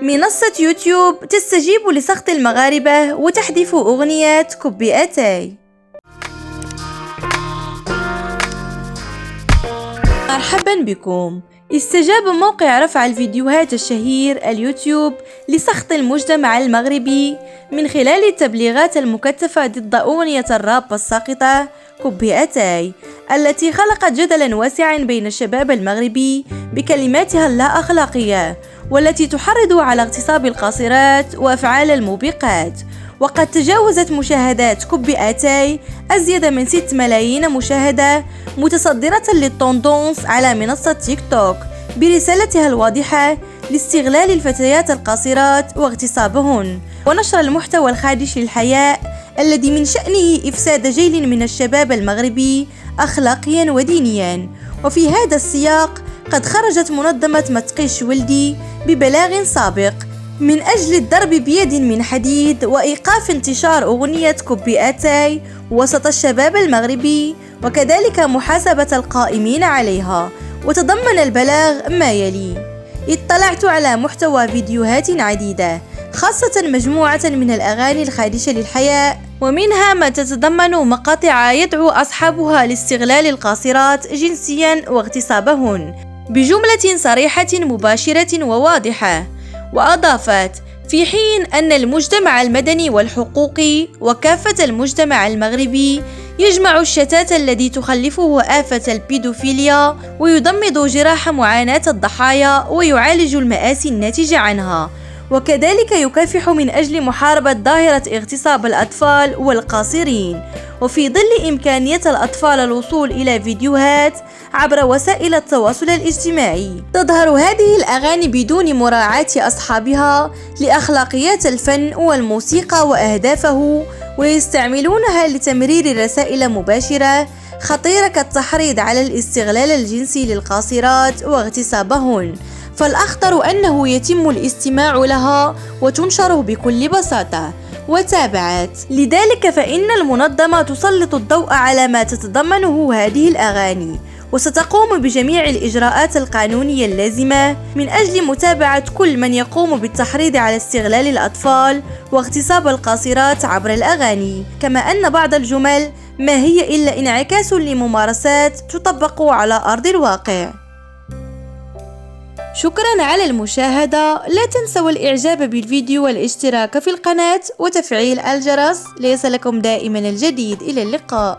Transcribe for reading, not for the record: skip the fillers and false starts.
منصة يوتيوب تستجيب لسخط المغاربة وتحذف أغنية كوبي أتاي. مرحبا بكم. استجاب موقع رفع الفيديوهات الشهير اليوتيوب لسخط المجتمع المغربي من خلال التبليغات المكثفة ضد أغنية الراب الساقطة كوبي أتاي، التي خلقت جدلا واسعا بين الشباب المغربي بكلماتها اللا أخلاقية، والتي تحرض على اغتصاب القاصرات وأفعال الموبقات. وقد تجاوزت مشاهدات كوبي أتاي أزيد من 6 ملايين مشاهدة، متصدرة للتوندونس على منصة تيك توك برسالتها الواضحة لاستغلال الفتيات القاصرات واغتصابهن ونشر المحتوى الخادش للحياء الذي من شأنه إفساد جيل من الشباب المغربي أخلاقيا ودينيا. وفي هذا السياق قد خرجت منظمة متقيش ولدي ببلاغ سابق من أجل الضرب بيد من حديد وإيقاف انتشار أغنية كوبي أتاي وسط الشباب المغربي، وكذلك محاسبة القائمين عليها. وتضمن البلاغ ما يلي: اطلعت على محتوى فيديوهات عديدة، خاصة مجموعة من الأغاني الخادشة للحياء، ومنها ما تتضمن مقاطع يدعو أصحابها لاستغلال القاصرات جنسيا واغتصابهن بجملة صريحة مباشرة وواضحة. وأضافت: في حين أن المجتمع المدني والحقوقي وكافة المجتمع المغربي يجمع الشتات الذي تخلفه آفة البيدوفيليا ويضمد جراح معاناة الضحايا ويعالج المآسي الناتجة عنها، وكذلك يكافح من أجل محاربة ظاهرة اغتصاب الأطفال والقاصرين. وفي ظل إمكانية الأطفال الوصول إلى فيديوهات عبر وسائل التواصل الاجتماعي، تظهر هذه الأغاني بدون مراعاة أصحابها لأخلاقيات الفن والموسيقى وأهدافه، ويستعملونها لتمرير رسائل مباشرة خطيرة كالتحريض على الاستغلال الجنسي للقاصرات واغتصابهن. فالأخطر أنه يتم الاستماع لها وتنشر بكل بساطة. وتابعت: لذلك فإن المنظمة تسلط الضوء على ما تتضمنه هذه الأغاني، وستقوم بجميع الإجراءات القانونية اللازمة من أجل متابعة كل من يقوم بالتحريض على استغلال الأطفال واغتصاب القاصرات عبر الأغاني، كما أن بعض الجمل ما هي إلا انعكاس لممارسات تطبق على أرض الواقع. شكرا على المشاهدة. لا تنسوا الإعجاب بالفيديو والاشتراك في القناة وتفعيل الجرس ليصلكم دائما الجديد. إلى اللقاء.